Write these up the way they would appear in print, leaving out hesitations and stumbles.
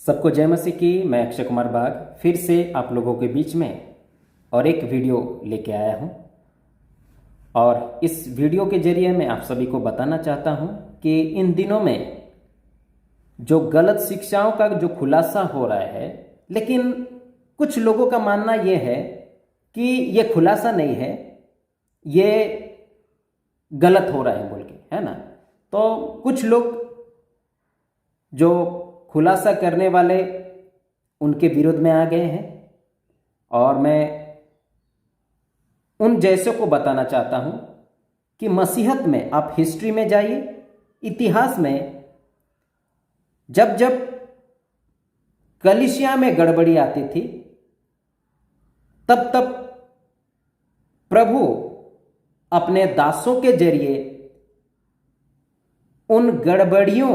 सबको जय मसीह की। मैं अक्षय कुमार बाग फिर से आप लोगों के बीच में और एक वीडियो लेके आया हूं। और इस वीडियो के जरिए मैं आप सभी को बताना चाहता हूं कि इन दिनों में जो गलत शिक्षाओं का जो खुलासा हो रहा है, लेकिन कुछ लोगों का मानना यह है कि ये खुलासा नहीं है, ये गलत हो रहा है बोल के, है ना। तो कुछ लोग जो खुलासा करने वाले उनके विरोध में आ गए हैं और मैं उन जैसों को बताना चाहता हूं कि मसीहत में आप हिस्ट्री में जाइए, इतिहास में जब जब कलीसिया में गड़बड़ी आती थी तब तब प्रभु अपने दासों के जरिए उन गड़बड़ियों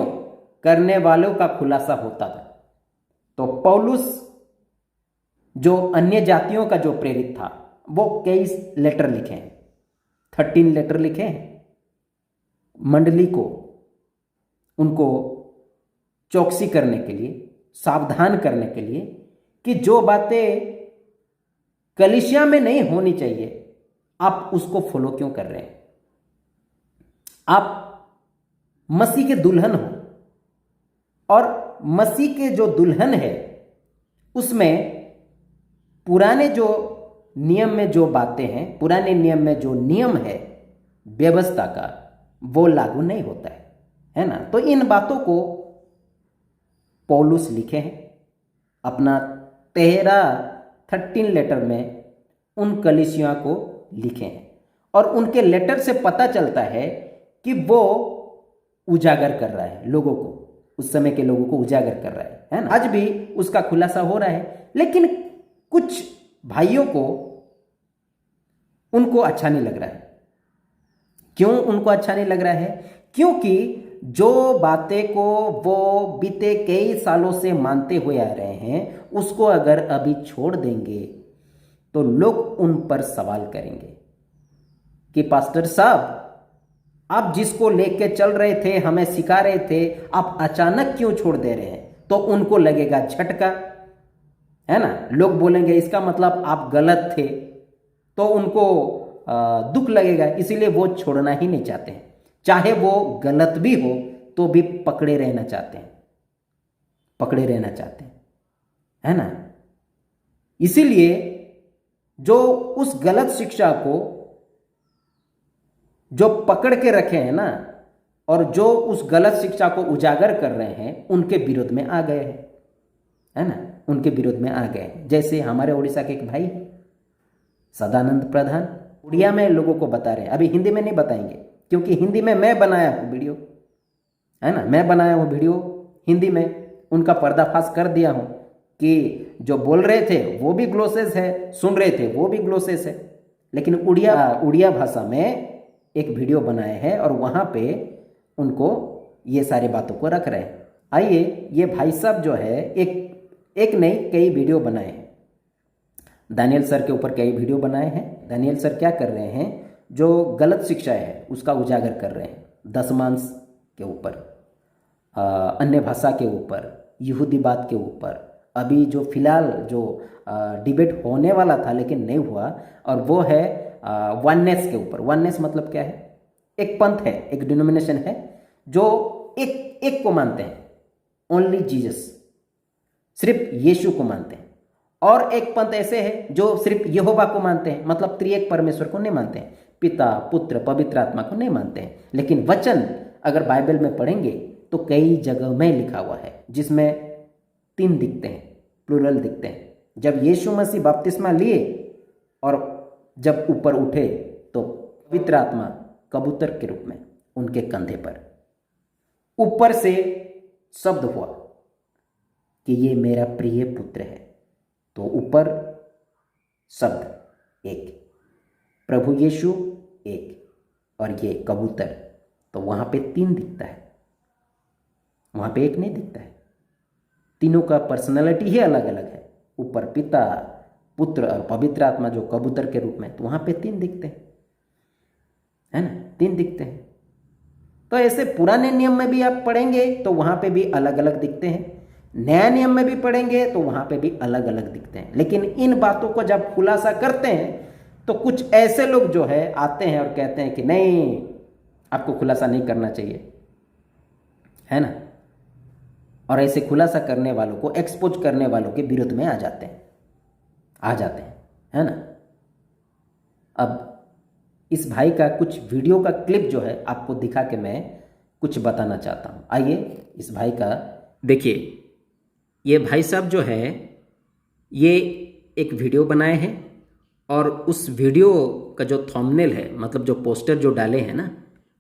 करने वालों का खुलासा होता था। तो पौलुस जो अन्य जातियों का जो प्रेरित था वो कई लेटर लिखे हैं, 13 लेटर लिखे हैं मंडली को, उनको चौकसी करने के लिए, सावधान करने के लिए कि जो बातें कलीसिया में नहीं होनी चाहिए आप उसको फॉलो क्यों कर रहे हैं। आप मसीह के दुल्हन हो और मसीह के जो दुल्हन है उसमें पुराने जो नियम में जो बातें हैं, पुराने नियम में जो नियम है व्यवस्था का, वो लागू नहीं होता है ना। तो इन बातों को पौलुस लिखे हैं अपना 13 लेटर में, उन कलीसिया को लिखे हैं और उनके लेटर से पता चलता है कि वो उजागर कर रहा है लोगों को, उस समय के लोगों को उजागर कर रहा है ना। आज भी उसका खुलासा हो रहा है, लेकिन कुछ भाइयों को उनको अच्छा नहीं लग रहा है। क्यों उनको अच्छा नहीं लग रहा है? क्योंकि जो बातें को वो बीते कई सालों से मानते हुए आ रहे हैं उसको अगर अभी छोड़ देंगे तो लोग उन पर सवाल करेंगे कि पास्टर साहब, आप जिसको लेके चल रहे थे, हमें सिखा रहे थे, आप अचानक क्यों छोड़ दे रहे हैं? तो उनको लगेगा झटका, है ना। लोग बोलेंगे इसका मतलब आप गलत थे, तो उनको दुख लगेगा, इसीलिए वो छोड़ना ही नहीं चाहते हैं। चाहे वो गलत भी हो तो भी पकड़े रहना चाहते हैं, पकड़े रहना चाहते हैं, है ना। इसीलिए जो उस गलत शिक्षा को जो पकड़ के रखे हैं ना, और जो उस गलत शिक्षा को उजागर कर रहे हैं, उनके विरोध में आ गए हैं, है ना, उनके विरोध में आ गए हैं। जैसे हमारे उड़ीसा के एक भाई हैं सदानंद प्रधान, उड़िया में लोगों को बता रहे हैं, अभी हिंदी में नहीं बताएंगे क्योंकि हिंदी में मैं बनाया हूँ वीडियो, है ना, मैं बनाया हूँ वीडियो हिंदी में, उनका पर्दाफाश कर दिया हूँ कि जो बोल रहे थे वो भी ग्लोसेस है, सुन रहे थे वो भी ग्लोसेस है। लेकिन उड़िया भाषा में एक वीडियो बनाए हैं और वहाँ पे उनको ये सारी बातों को रख रहे हैं। आइए, ये भाई साहब जो है एक नहीं कई वीडियो बनाए हैं, दानियल सर के ऊपर कई वीडियो बनाए हैं। दानियल सर क्या कर रहे हैं, जो गलत शिक्षा है उसका उजागर कर रहे हैं, दशमांश के ऊपर, अन्य भाषा के ऊपर, यहूदीवाद के ऊपर। अभी जो फिलहाल जो डिबेट होने वाला था लेकिन नहीं हुआ, और वो है वननेस के ऊपर। वननेस मतलब क्या है? एक पंथ है, एक डिनोमिनेशन है जो एक को मानते हैं, ओनली जीसस, सिर्फ यीशु को मानते हैं। और एक पंथ ऐसे है जो सिर्फ यहोवा को मानते हैं, मतलब त्रिएक परमेश्वर को नहीं मानते हैं, पिता पुत्र पवित्र आत्मा को नहीं मानते हैं। लेकिन वचन अगर बाइबल में पढ़ेंगे तो कई जगह में लिखा हुआ है जिसमें 3 दिखते हैं, प्लूरल दिखते हैं। जब यीशु मसीह बपतिस्मा लिए और जब ऊपर उठे तो पवित्र आत्मा कबूतर के रूप में उनके कंधे पर ऊपर से शब्द हुआ कि ये मेरा प्रिय पुत्र है। तो ऊपर शब्द एक, प्रभु यीशु एक, और ये कबूतर, तो वहां पे 3 दिखता है, वहां पे एक नहीं दिखता है। तीनों का पर्सनालिटी ही अलग अलग है, ऊपर पिता पुत्र और पवित्र आत्मा जो कबूतर के रूप में, तो वहां पे 3 दिखते हैं, है ना, 3 दिखते हैं। तो ऐसे पुराने नियम में भी आप पढ़ेंगे तो वहां पे भी अलग अलग दिखते हैं। नया नियम में भी पढ़ेंगे तो वहाँ पे भी अलग अलग दिखते हैं। लेकिन इन बातों को जब खुलासा करते हैं तो कुछ ऐसे लोग जो है आते हैं और कहते हैं कि नहीं, आपको खुलासा नहीं करना चाहिए, है ना। और ऐसे खुलासा करने वालों को, एक्सपोज करने वालों के विरोध में आ जाते हैं, है ना। अब इस भाई का कुछ वीडियो का क्लिप जो है आपको दिखा के मैं कुछ बताना चाहता हूँ। आइए इस भाई का देखिए। ये भाई साहब जो है ये एक वीडियो बनाए हैं और उस वीडियो का जो थंबनेल है, मतलब जो पोस्टर जो डाले हैं ना,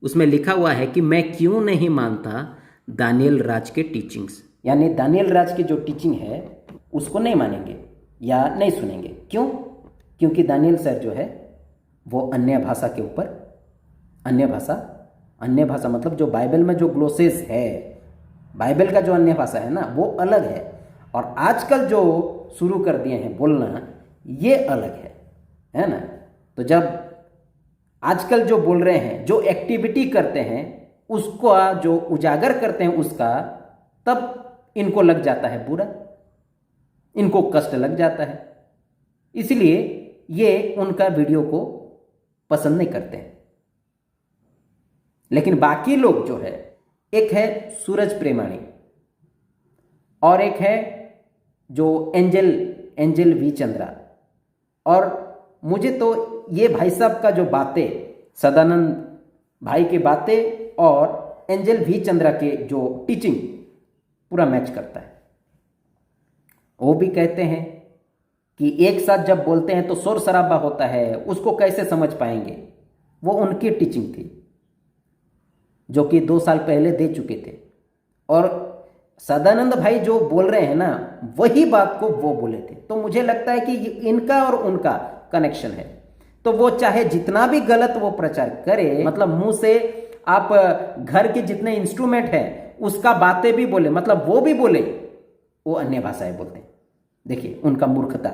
उसमें लिखा हुआ है कि मैं क्यों नहीं मानता दानियल राज के टीचिंग्स। यानी दानियल राज की जो टीचिंग है उसको नहीं मानेंगे या नहीं सुनेंगे। क्यों? क्योंकि दानियल सर जो है वो अन्य भाषा के ऊपर, अन्य भाषा मतलब जो बाइबल में जो ग्लोसेस है, बाइबल का जो अन्य भाषा है ना वो अलग है, और आजकल जो शुरू कर दिए हैं बोलना ये अलग है ना। तो जब आजकल जो बोल रहे हैं, जो एक्टिविटी करते हैं, उसको जो उजागर करते हैं उसका, तब इनको लग जाता है बुरा, इनको कष्ट लग जाता है, इसलिए ये उनका वीडियो को पसंद नहीं करते हैं। लेकिन बाकी लोग जो है, एक है सूरज प्रेमाणी और एक है जो एंजल वी चंद्रा, और मुझे तो ये भाई साहब का जो बातें, सदानंद भाई की बातें और एंजल वी चंद्रा के जो टीचिंग पूरा मैच करता है। वो भी कहते हैं कि एक साथ जब बोलते हैं तो शोर शराबा होता है, उसको कैसे समझ पाएंगे। वो उनकी टीचिंग थी जो कि 2 साल पहले दे चुके थे, और सदानंद भाई जो बोल रहे हैं ना वही बात को वो बोले थे। तो मुझे लगता है कि इनका और उनका कनेक्शन है। तो वो चाहे जितना भी गलत वो प्रचार करे, मतलब मुंह से आप घर के जितने इंस्ट्रूमेंट हैं उसका बातें भी बोले, मतलब वो भी बोले, वो अन्य भाषाएं बोलते हैं। देखिए उनका मूर्खता।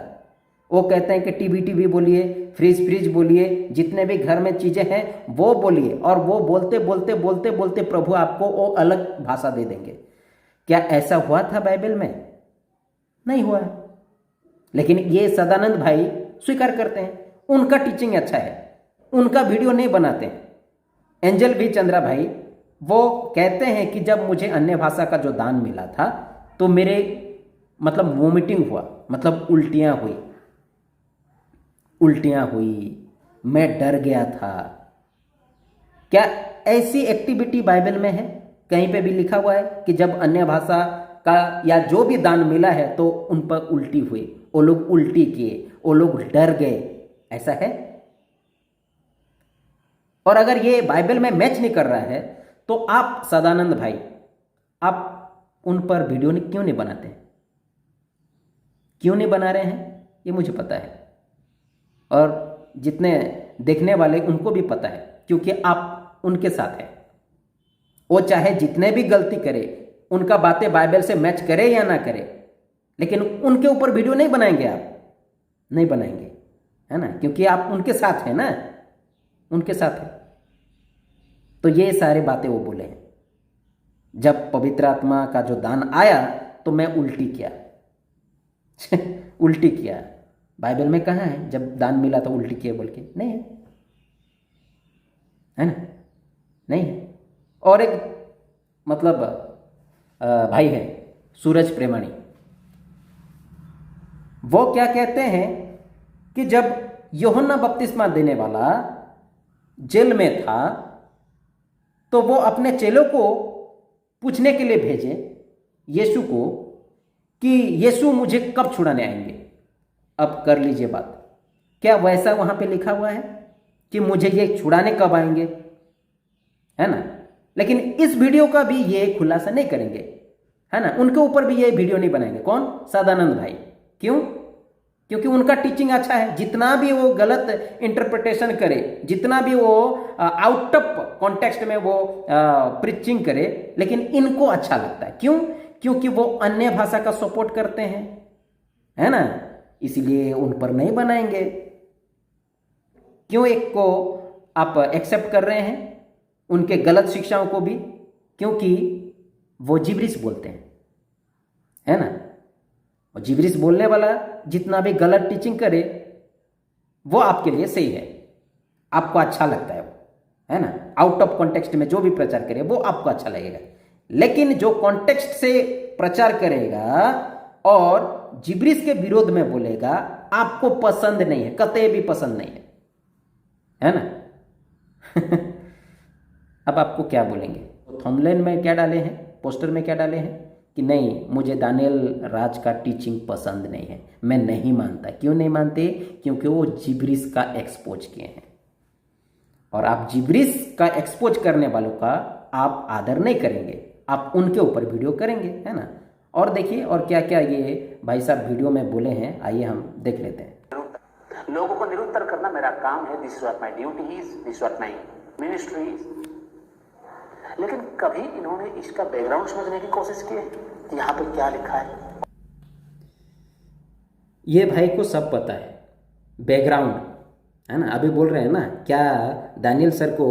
वो कहते हैं कि टीवी बोलिए, फ्रिज बोलिए, जितने भी घर में चीजें हैं वो बोलिए, और वो बोलते प्रभु आपको वो अलग भाषा दे देंगे। क्या ऐसा हुआ था बाइबल में? नहीं हुआ है। लेकिन ये सदानंद भाई स्वीकार करते हैं, उनका टीचिंग अच्छा है, उनका वीडियो नहीं बनाते हैं। एंजल वी चंद्रा भाई वो कहते हैं कि जब मुझे अन्य भाषा का जो दान मिला था तो मेरे मतलब वोमिटिंग हुआ, मतलब उल्टियां हुई, मैं डर गया था। क्या ऐसी एक्टिविटी बाइबल में है? कहीं पे भी लिखा हुआ है कि जब अन्य भाषा का या जो भी दान मिला है तो उन पर उल्टी हुई, वो लोग उल्टी किए, वो लोग डर गए, ऐसा है? और अगर ये बाइबल में मैच नहीं कर रहा है तो आप सदानंद भाई, आप उन पर वीडियो क्यों नहीं बनाते हैं? क्यों नहीं बना रहे हैं ये मुझे पता है, और जितने देखने वाले उनको भी पता है, क्योंकि आप उनके साथ हैं। वो चाहे जितने भी गलती करे, उनका बातें बाइबल से मैच करे या ना करे, लेकिन उनके ऊपर वीडियो नहीं बनाएंगे, आप नहीं बनाएंगे, है ना, क्योंकि आप उनके साथ हैं ना, उनके साथ है। तो ये सारे बातें वो बोले हैं, जब पवित्र आत्मा का जो दान आया तो मैं उल्टी किया उल्टी किया। बाइबल में कहाँ है जब दान मिला तो उल्टी किया बोल के? नहीं है ना, नहीं है। और एक मतलब भाई है सूरज प्रेमाणी, वो क्या कहते हैं कि जब यूहन्ना बपतिस्मा देने वाला जेल में था तो वो अपने चेलों को पूछने के लिए भेजे यीशु को कि यीशु मुझे कब छुड़ाने आएंगे। अब कर लीजिए बात, क्या वैसा वहां पे लिखा हुआ है कि मुझे ये छुड़ाने कब आएंगे, है ना? लेकिन इस वीडियो का भी ये खुलासा नहीं करेंगे, है ना, उनके ऊपर भी ये वीडियो नहीं बनाएंगे। कौन? सदानंद भाई। क्यों? क्योंकि उनका टीचिंग अच्छा है। जितना भी वो गलत इंटरप्रिटेशन करे, जितना भी वो आउट ऑफ कॉन्टेक्स्ट में वो प्रीचिंग करे, लेकिन इनको अच्छा लगता है। क्यों? क्योंकि वो अन्य भाषा का सपोर्ट करते हैं, है ना, इसलिए उन पर नहीं बनाएंगे। क्यों एक को आप एक्सेप्ट कर रहे हैं, उनके गलत शिक्षाओं को भी? क्योंकि वो जिब्रिश बोलते हैं, है ना। और जिब्रिश बोलने वाला जितना भी गलत टीचिंग करे वो आपके लिए सही है, आपको अच्छा लगता है वो, है ना। आउट ऑफ कॉन्टेक्स्ट में जो भी प्रचार करे वो आपको अच्छा लगेगा, लेकिन जो कॉन्टेक्स्ट से प्रचार करेगा और जिब्रिश के विरोध में बोलेगा आपको पसंद नहीं है, कतई भी पसंद नहीं है ना। अब आपको क्या बोलेंगे? थंबनेल में क्या डाले हैं, पोस्टर में क्या डाले हैं कि नहीं मुझे दानियल राज का टीचिंग पसंद नहीं है, मैं नहीं मानता। क्यों नहीं मानते? क्योंकि वो जिब्रिश का एक्सपोज किए हैं, और आप जिब्रिश का एक्सपोज करने वालों का आप आदर नहीं करेंगे, आप उनके ऊपर वीडियो करेंगे, है ना। और देखिए और क्या क्या ये भाई साहब वीडियो में बोले हैं, आइए हम देख लेते हैं। लोगों को निरुत्तर करना मेरा काम है, this is what my duty is, this what my ministry is. लेकिन कभी इन्होंने इसका बैकग्राउंड समझने की कोशिश की है कि यहाँ पे क्या लिखा है? ये भाई को सब पता है बैकग्राउंड, है ना। अभी बोल रहे हैं ना, क्या दानियल सर को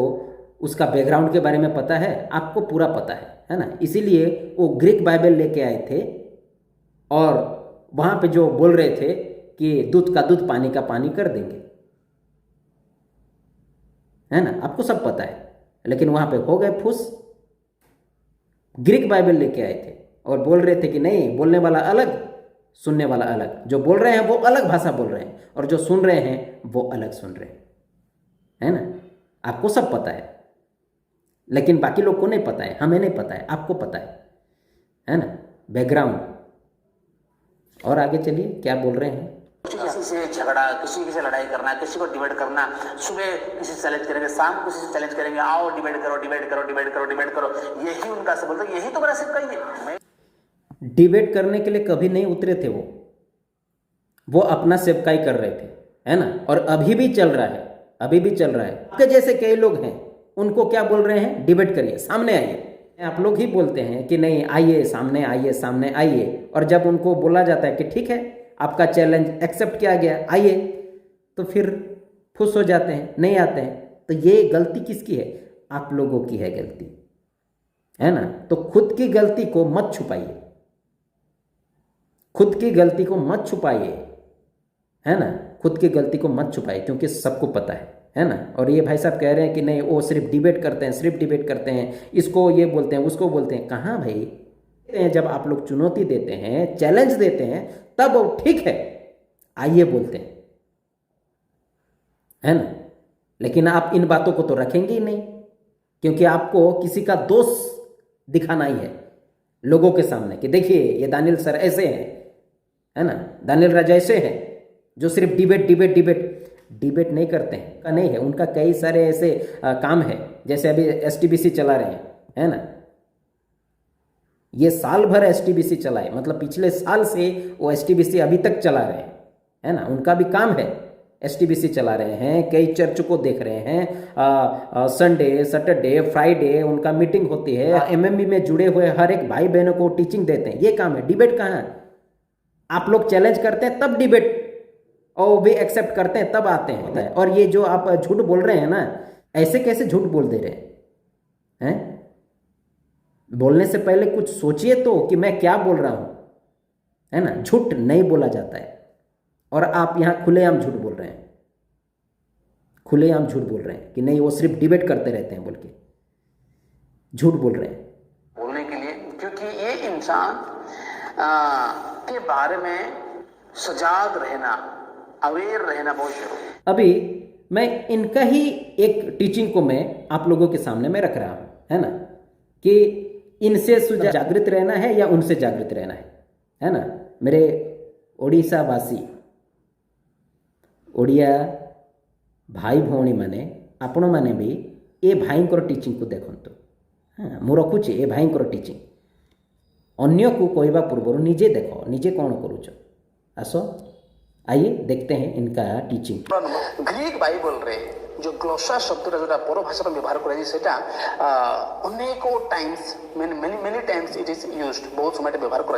उसका बैकग्राउंड के बारे में पता है? आपको पूरा पता है ना। इसीलिए वो ग्रीक बाइबल लेके आए थे और वहाँ पे जो बोल रहे थे कि दूध का दूध पानी का पानी कर देंगे, है ना। आपको सब पता है, लेकिन वहाँ पे हो गए फुस। ग्रीक बाइबल लेके आए थे और बोल रहे थे कि नहीं, बोलने वाला अलग सुनने वाला अलग, जो बोल रहे हैं वो अलग भाषा बोल रहे हैं और जो सुन रहे हैं वो अलग सुन रहे हैं, है ना। आपको सब पता है, लेकिन बाकी लोग को नहीं पता है, हमें नहीं पता है, आपको पता है ना, बैकग्राउंड। और आगे चलिए क्या बोल रहे हैं। किसी से झगड़ा, किसी से लड़ाई करना, किसी को डिबेट करना, सुबह किसी से चैलेंज करेंगे, शाम को किसी से चैलेंज करेंगे, आओ डिबेट करो डिबेट करो डिबेट करो डिबेट करो, यही उनका सब बोलते, यही तो मेरा सिक्का ही है। डिबेट करने के लिए कभी नहीं उतरे थे वो अपना सेवकाई कर रहे थे, है ना। और अभी भी चल रहा है, अभी भी चल रहा है। आपके जैसे कई लोग हैं, उनको क्या बोल रहे हैं? डिबेट करिए, सामने आइए। आप लोग ही बोलते हैं कि नहीं आइए सामने, आइए सामने आइए, और जब उनको बोला जाता है कि ठीक है आपका चैलेंज एक्सेप्ट किया गया, आइए, तो फिर खुश हो जाते हैं, नहीं आते हैं। तो ये गलती किसकी है? आप लोगों की है गलती, है ना। तो खुद की गलती को मत छुपाइए, खुद की गलती को मत छुपाइए, है ना। खुद की गलती को मत छुपाइए, क्योंकि सबको पता है ना। और ये भाई साहब कह रहे हैं कि नहीं वो सिर्फ डिबेट करते हैं, सिर्फ डिबेट करते हैं, इसको ये बोलते हैं उसको बोलते हैं। कहाँ भाई, जब आप लोग चुनौती देते हैं, चैलेंज देते हैं, तब वो ठीक है आइए बोलते हैं, है ना। लेकिन आप इन बातों को तो रखेंगे ही नहीं, क्योंकि आपको किसी का दोष दिखाना ही है लोगों के सामने कि देखिए ये दानियल सर ऐसे हैं, है ना। दानियल राजा ऐसे हैं जो सिर्फ डिबेट डिबेट डिबेट डिबेट नहीं करते हैं, का नहीं है। उनका कई सारे ऐसे काम है, जैसे अभी एसटीबीसी चला रहे हैं, है ना। ये साल भर एसटीबीसी चलाए, मतलब पिछले साल से वो एसटीबीसी अभी तक चला रहे हैं, है ना। उनका भी काम है, एसटीबीसी चला रहे हैं, कई चर्च को देख रहे हैं, संडे सैटरडे फ्राइडे उनका मीटिंग होती है, एमएमबी में जुड़े हुए हर एक भाई बहनों को टीचिंग देते हैं, ये काम है। डिबेट कहाँ है? आप लोग चैलेंज करते हैं तब डिबेट, और भी एक्सेप्ट करते हैं तब आते हैं। और ये जो आप झूठ बोल रहे हैं ना, ऐसे कैसे झूठ बोल दे रहे हैं? बोलने से पहले कुछ सोचिए तो कि मैं क्या बोल रहा हूं, है ना। झूठ नहीं बोला जाता है, और आप यहां खुलेआम झूठ बोल रहे हैं, खुलेआम झूठ बोल रहे हैं कि नहीं वो सिर्फ डिबेट करते रहते हैं, बोल के झूठ बोल रहे हैं बोलने के लिए, क्योंकि ये इंसान के बारे में सजाग रहना, अवेयर रहना बहुत जरूरी है। अभी मैं इनका ही एक टीचिंग को मैं आप लोगों के सामने में रख रहा हूं, है ना, कि इनसे जागृत रहना है या उनसे जागृत रहना है ना। मेरे ओडिशा वासी, ओडिया भाई भौणी माने, आपण माने भी ए भाईंकर टीचिंग को देखंतु। हाँ मु रखुची ए भाईंकर टीचिंग, अन्य को कहवा पूर्व निजे देख, निजे कौन करुच। आसो आइए देखते हैं इनका टीचिंग। ग्रीक बाइबल रे जो ग्लोसा शब्द जो परभाषा व्यवहार करा अनेक times many times it is used, बहुत समय व्यवहार करा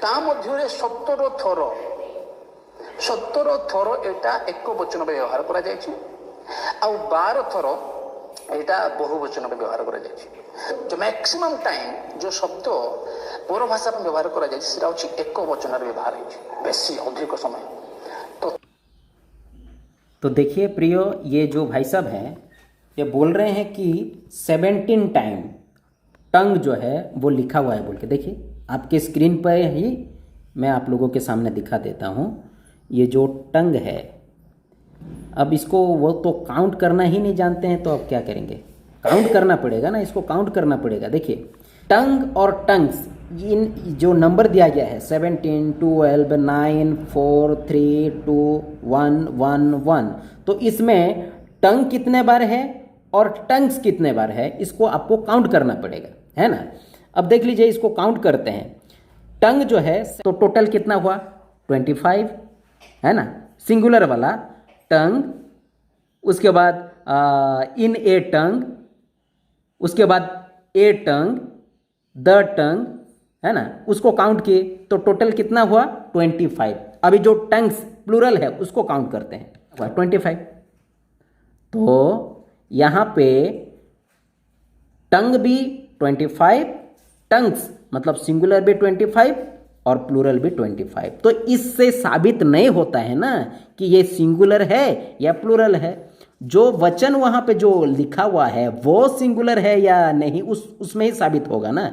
ता मध्य 17 थर एटा एक वचन व्यवहार करा 12 थर ଏଇଟା ବହୁବଚନରେ ବ୍ୟବହାର କରାଯାଇଛି। जो मैक्सिमम टाइम जो शब्द पर भाषा में व्यवहार करा जाए सेटा होछि एक वचन व्यवहार होछि बेसी अधिक समय। तो देखिए प्रियो, ये जो भाई साहब हैं ये बोल रहे हैं कि 17 टाइम टंग जो है वो लिखा हुआ है बोल के। देखिए आपके स्क्रीन पर ही मैं आप लोगों के सामने दिखा देता हूँ। ये जो टंग है, अब इसको वो तो काउंट करना ही नहीं जानते हैं, तो अब क्या करेंगे? काउंट करना पड़ेगा ना, इसको काउंट करना पड़ेगा। देखिए टंग और टंग्स, इन जो नंबर दिया गया है 17, 12, 9, 4, 3, 2, 1, 1, 1, तो इसमें टंग कितने बार है और टंग्स कितने बार है, इसको आपको काउंट करना पड़ेगा, है ना। अब देख लीजिए, इसको काउंट करते हैं। टंग जो है तो टोटल कितना हुआ? 25, है ना, सिंगुलर वाला टंग। उसके बाद इन ए टंग, उसके बाद ए टंग, द टंग, है ना, उसको काउंट किए तो टोटल कितना हुआ? 25। अभी जो टंग्स प्लूरल है उसको काउंट करते हैं, 25। तो यहाँ पे टंग भी 25, टंग्स मतलब सिंगुलर भी 25 और प्लूरल भी 25। तो इससे साबित नहीं होता है ना कि ये सिंगुलर है या प्लूरल है। जो वचन वहाँ पे जो लिखा हुआ है वो सिंगुलर है या नहीं, उसमें ही साबित होगा ना।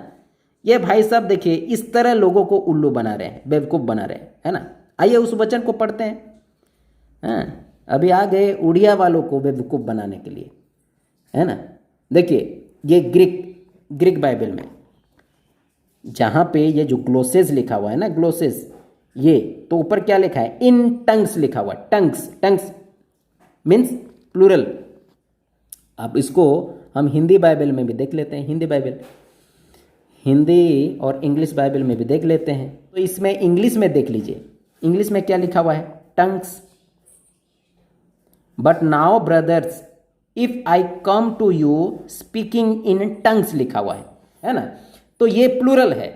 ये भाई साहब देखिए, इस तरह लोगों को उल्लू बना रहे हैं, बेवकूफ़ बना रहे हैं, है ना। आइए उस वचन को पढ़ते हैं। हाँ, अभी आ गए उड़िया वालों को बेवकूफ़ बनाने के लिए, है ना। देखिए ये ग्रीक बाइबल में जहाँ पे ये जो ग्लोसेस लिखा हुआ है ना, ग्लोसेस, ये तो ऊपर क्या लिखा है? इन टंग्स लिखा हुआ है। Tongues means plural. अब इसको हम हिंदी बाइबल में भी देख लेते हैं, हिंदी और इंग्लिश बाइबल में भी देख लेते हैं। तो इसमें इंग्लिश में देख लीजिए, इंग्लिश में क्या लिखा हुआ है? Tongues. But now brothers if I come to you speaking in tongues लिखा हुआ है ना। तो ये प्लूरल है,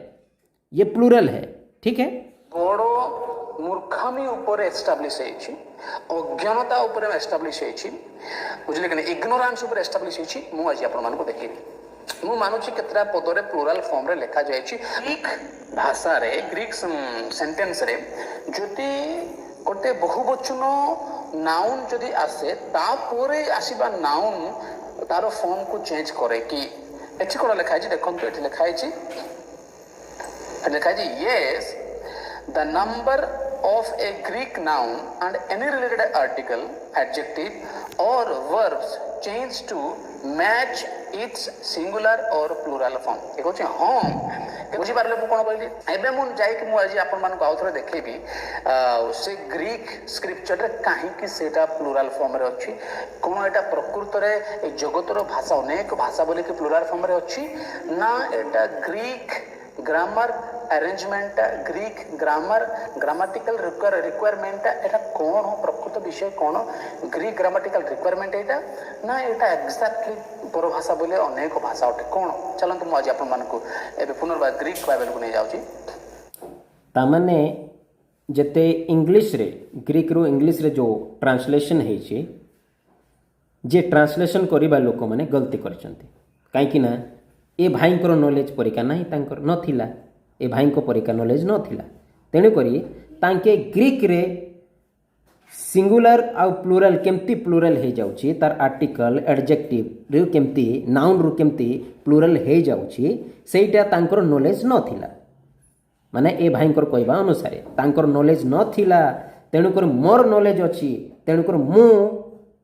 ठीक है। बड़ो मूर्खामी ऊपर एस्टाब्लिश होइछि, अज्ञानता ऊपर एस्टाब्लिश होइछि, बुझले कि इग्नोरेंस ऊपर एस्टाब्लिश होइछि। मु आज आपण मानको देखिबी, मु मानुछि केतरा पदरे प्लूरल फॉर्म रे लिखा जायछि। ग्रीक भाषा रे, ग्रीक सेंटेंस रे जति गोटे बहुवचन नाउन जदि आसे तापोरे आसीबा नाउन तार फॉर्म को चेंज करे कि एठी कोन लिखा है? देखो एठी लिखा है yes the number of a Greek noun and any related article, adjective or verbs change to match its singular or plural form। देखो छी हम बुझी पारले मु कोन कहली एबे मु जाई कि मु आज आपन मान को आउथरे देखेबी से ग्रीक स्क्रिप्चर रे काहे कि सेटा प्लूरल फॉर्म रे अछि, कोन एटा प्रकृत रे ए जगतर भाषा अनेक भाषा बोले कि प्लूरल फॉर्म रे अछि ना, एटा Greek grammar arrangement, Greek grammar grammatical requirement, एटा कौन हो प्रकृत विषय कौन ग्रीक ग्रामेटिकल रिक्वायरमेंट एटा ना, एटा एक्जाक्टली पर भाषा बोले अनेक भाषा उठे कौन। चलंतु मु आज आपण मानकु एबे पुनर्बार ग्रीक बाइबल को नै जाउची। तामने जते इंग्लिश रे, ग्रीक रो इंग्लिश रे जो ट्रांसलेशन है छे, जे ट्रांसलेशन करिबा लोक माने गलती करछंती। काहे कि ना ए भाईंकर नॉलेज परीक्षा नहीं तांकर नथिला, ए भाईंको परीक्षा नॉलेज नथिला, तेणु करी तांके ग्रीक रे सिंगुलर आउ प्लूरल केमती प्लूरल हे जाउची, तार आर्टिकल एडजेक्टिव रे केमती नाउन रो केमती प्लूरल हे जाउची, सेटा तांकर नॉलेज नथिला। माने ए भाईंकर कहबा अनुसार तांकर नॉलेज नथिला, तेणु कर मोर नॉलेज अछि, तेणु कर मु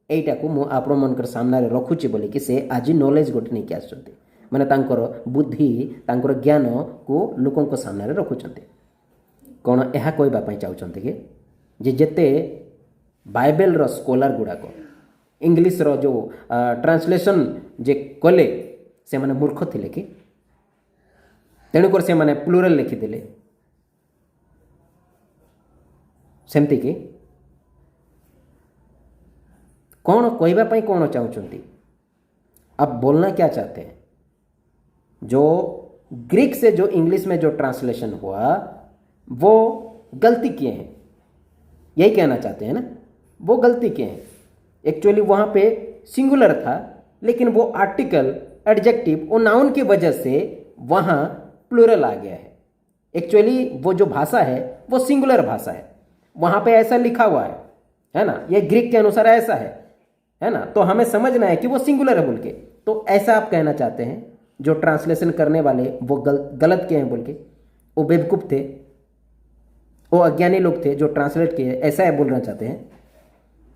एटा को मु आपण मनकर सामने रे रखुची बोली कि से आज नॉलेज गोटे नै के आछथि, माने तांकर बुद्धि तांकर ज्ञान को लोकों को सामने रे रखुचंती। कोन एहा कहबा पई चाहउचंती कि जे जेते बाइबल रो स्कॉलर गुडा को इंग्लिश रो जो ट्रांसलेशन जे कले से माने मूर्ख थिले कि, तेणु कर से माने प्लूरल लिखि देले, सेमती कि कौन कहबा पई कौन चाहउचंती, अब बोलना क्या चाहते हैं। जो ग्रीक से जो इंग्लिश में जो ट्रांसलेशन हुआ वो गलती किए हैं, यही कहना चाहते हैं ना, वो गलती किए हैं। एक्चुअली वहाँ पे सिंगुलर था लेकिन वो आर्टिकल एडजेक्टिव वो नाउन की वजह से वहाँ प्लूरल आ गया है। एक्चुअली वो जो भाषा है वो सिंगुलर भाषा है, वहाँ पे ऐसा लिखा हुआ है ना, ये ग्रीक के अनुसार ऐसा है ना, तो हमें समझना है कि वो सिंगुलर है बोल के। तो ऐसा आप कहना चाहते हैं, जो ट्रांसलेशन करने वाले वो गलत किए हैं बोल के, वो बेवकूफ़ थे, वो अज्ञानी लोग थे जो ट्रांसलेट किए, ऐसा है बोलना चाहते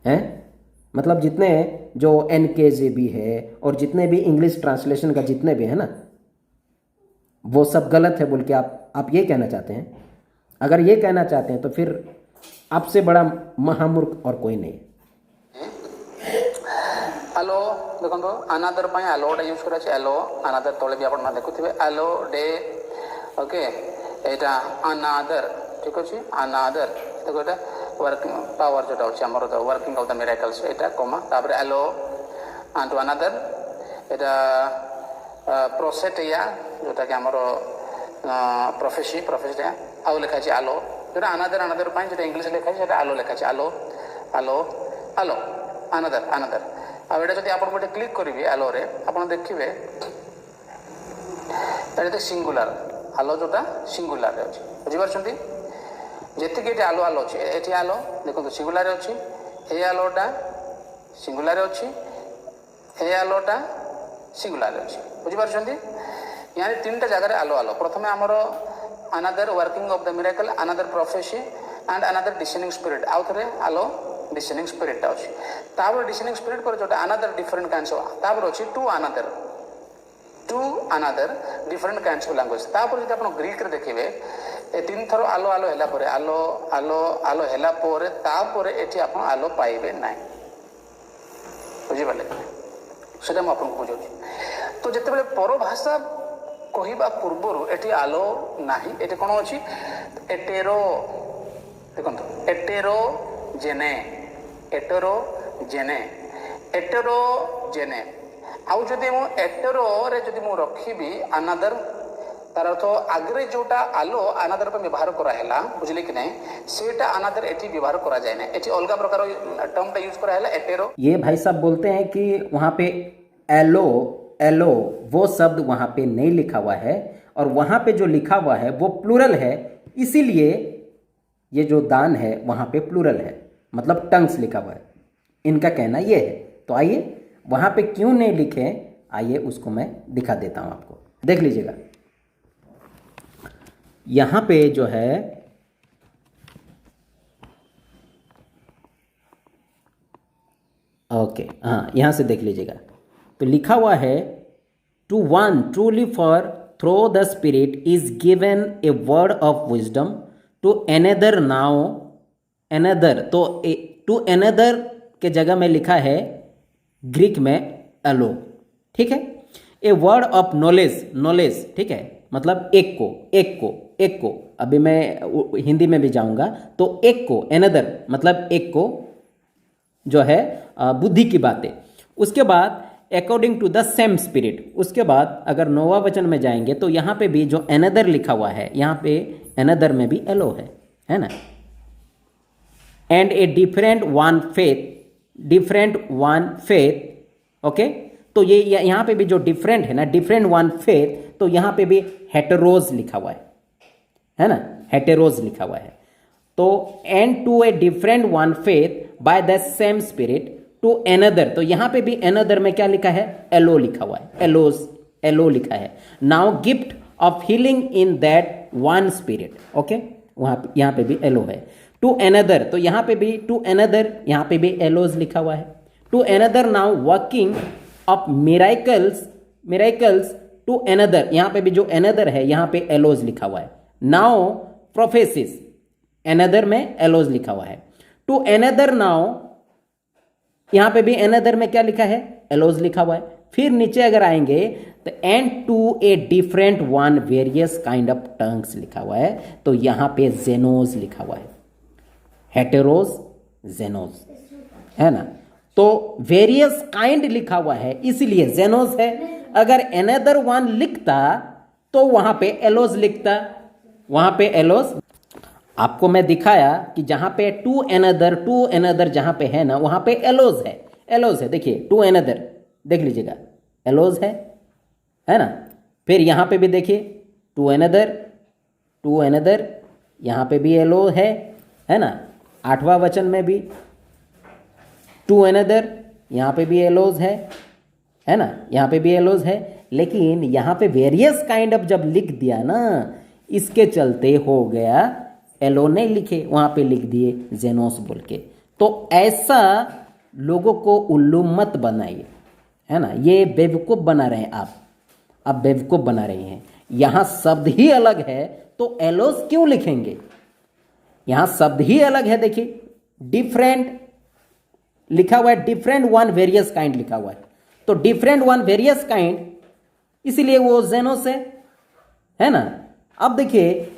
हैं? मतलब जितने जो NKJV है और जितने भी इंग्लिश ट्रांसलेशन का जितने भी है ना, वो सब गलत है बोल के आप ये कहना चाहते हैं? अगर ये कहना चाहते हैं तो फिर आपसे बड़ा महामूर्ख और कोई नहीं। आलो देखो अनादर पाई आलोटा यूज करा आलो अनादर तले भी आपण देखुथिबे आलो डे ओके एटा अनादर ठीक अछि अनादर देखो एटा वर्किंग पावर जोटा अछि हमर तो working of the miracles Etah coma तापर आलो एंड टू अनादर एटा प्रोसेटिया जोटा कि हमर प्रोफेसिया आउ लिखा अछि आलो जोटा अनादर पाई जोटा इंग्लिश लिखा अछि सेटा आलो लिखा अछि आलो आलो आलो अनादर अब एटा जदि आपण गोटे क्लिक करिवे आलो रे आपण देखिबे एटा सिंगुलर आलो जोटा सिंगुलर रे अछि बुझि पारछंती जेति के आलो आलो अछि एठी आलो देखो सिंगुलर रे अछि ए आलोटा सिंगुलर रे अछि ए आलोटा सिंगुलर रे अछि बुझि पारछंती यानी तीनटा जगह रे आलो आलो प्रथमे हमरो another working of the miracle another prophecy and another descending spirit आउ थरे आलो डिसेंडिंग स्पिरिट अछि तापर डिसेंडिंग स्पिरिट पर जोटा अनदर डिफरेंट काइंड्स ऑफ तापर अछि to another different kinds of language तापर जदि आपण ग्रीक रे देखिबे ए तीन थरो आलो आलो हैला परे आलो आलो आलो हैला परे तापर एठी आपण आलो पाइबे नाही बुझि पाले सेटा म आपण को बुझौ तो जते बेले परभाषा कहिबा पूर्वरु एठी आलो नाही एठी कोन अछि एटेरो देखंतो एटेरो जेने आउ जदि मु एटेरो रे जदि मु रखिबी अनदर तार अर्थ आगरे जोटा आलो अनदर पे व्यवहार करा हैला बुझले कि नहीं सेटा अनदर एठी व्यवहार करा जाय ना एठी अलगा प्रकार टर्म टा यूज करा हैला एटेरो। ये भाई साहब बोलते हैं कि वहाँ पे एलो वो शब्द वहाँ पे नहीं लिखा हुआ है और वहाँ पे जो लिखा हुआ है वो प्लूरल है, इसीलिए ये जो दान है वहाँ पे प्लूरल है, मतलब टंग्स लिखा हुआ है। इनका कहना ये है। तो आइए वहाँ पे क्यों नहीं लिखे, आइए उसको मैं दिखा देता हूँ आपको, देख लीजिएगा। यहाँ पे जो है ओके हाँ, यहाँ से देख लीजिएगा तो लिखा हुआ है to one truly for through the spirit is given a word of wisdom to another now another, तो टू एनदर के जगह में लिखा है ग्रीक में एलो, ठीक है। ए वर्ड ऑफ नॉलेज, ठीक है, मतलब एक को अभी मैं हिंदी में भी जाऊंगा तो एक को एनदर मतलब एक को जो है बुद्धि की बातें। उसके बाद according to the same spirit, उसके बाद अगर नौवा वचन में जाएंगे तो यहाँ पे भी जो एनदर लिखा हुआ है यहाँ पे एनदर में भी एलो है ना। And A different one faith okay, तो ये यहाँ पे भी जो डिफरेंट है ना, डिफरेंट वन फेथ, तो यहाँ पे भी हेटेरोज लिखा हुआ है ना, हेटेरोज लिखा हुआ है। तो and to a different one faith by the same spirit to another, तो यहाँ पे भी एनदर में क्या लिखा है, एलो लिखा हुआ है, एलो लिखा है। Now gift of healing in that one spirit, okay, वहाँ यहाँ पे भी एलो है। टू एनदर, तो यहाँ पे भी टू एनदर, यहाँ पे भी एलोज लिखा हुआ है। To another now working of miracles to another, यहाँ पे भी जो एनदर है यहाँ पे एलोज लिखा हुआ है। नाउ प्रोफेसिस, एनदर में एलोज लिखा हुआ है। टू एनदर नाउ, यहाँ पे भी एनदर में क्या लिखा है, एलोज लिखा हुआ है। फिर नीचे अगर आएंगे तो and to a different one various kind of tongues लिखा हुआ है, तो यहाँ पे जेनोज लिखा हुआ है, हेटेरोज जेनोज है ना। तो वेरियस काइंड लिखा हुआ है इसलिए जेनोज है। अगर एनदर वन लिखता तो वहां पे एलोज लिखता, वहां पे एलोज। आपको मैं दिखाया कि जहां पे टू एनदर जहां पे है ना वहां पे एलोज है, देखिए टू एनदर देख लीजिएगा, एलोज है ना। फिर यहाँ पे भी देखिए टू अनदर, यहाँ पे भी एलो है ना। 8वां वचन में भी टू अनदर, यहाँ पे भी एलोज है ना, यहाँ पे भी एलोज है। लेकिन यहाँ पे वेरियस काइंड ऑफ जब लिख दिया ना, इसके चलते हो गया एलो नहीं लिखे, वहाँ पे लिख दिए जेनोस बोल के। तो ऐसा लोगों को उल्लू मत बनाइए, है ना। ये बेवकूफ़ बना रहे हैं आप बेवकूफ़ बना रहे हैं। यहाँ शब्द ही अलग है तो एलोज क्यों लिखेंगे? यहाँ शब्द ही अलग है, देखिए डिफरेंट लिखा हुआ है, डिफरेंट वन वेरियस काइंड लिखा हुआ है। तो डिफरेंट वन वेरियस काइंड, इसलिए वो जेनोस है ना। अब देखिए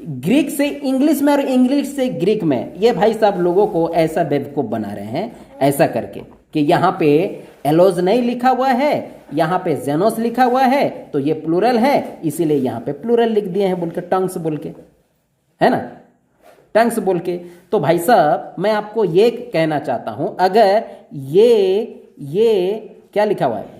ग्रीक से इंग्लिश में और इंग्लिश से ग्रीक में, ये भाई साहब लोगों को ऐसा बेवकूफ़ बना रहे हैं ऐसा करके कि यहाँ पे एलोज नहीं लिखा हुआ है, यहाँ पे जेनोस लिखा हुआ है, तो ये प्लूरल है, इसीलिए यहाँ पे प्लूरल लिख दिए हैं बोल के, टंग्स बोल के, है ना, टंग्स बोल के। तो भाई साहब मैं आपको ये कहना चाहता हूँ, अगर ये क्या लिखा हुआ है,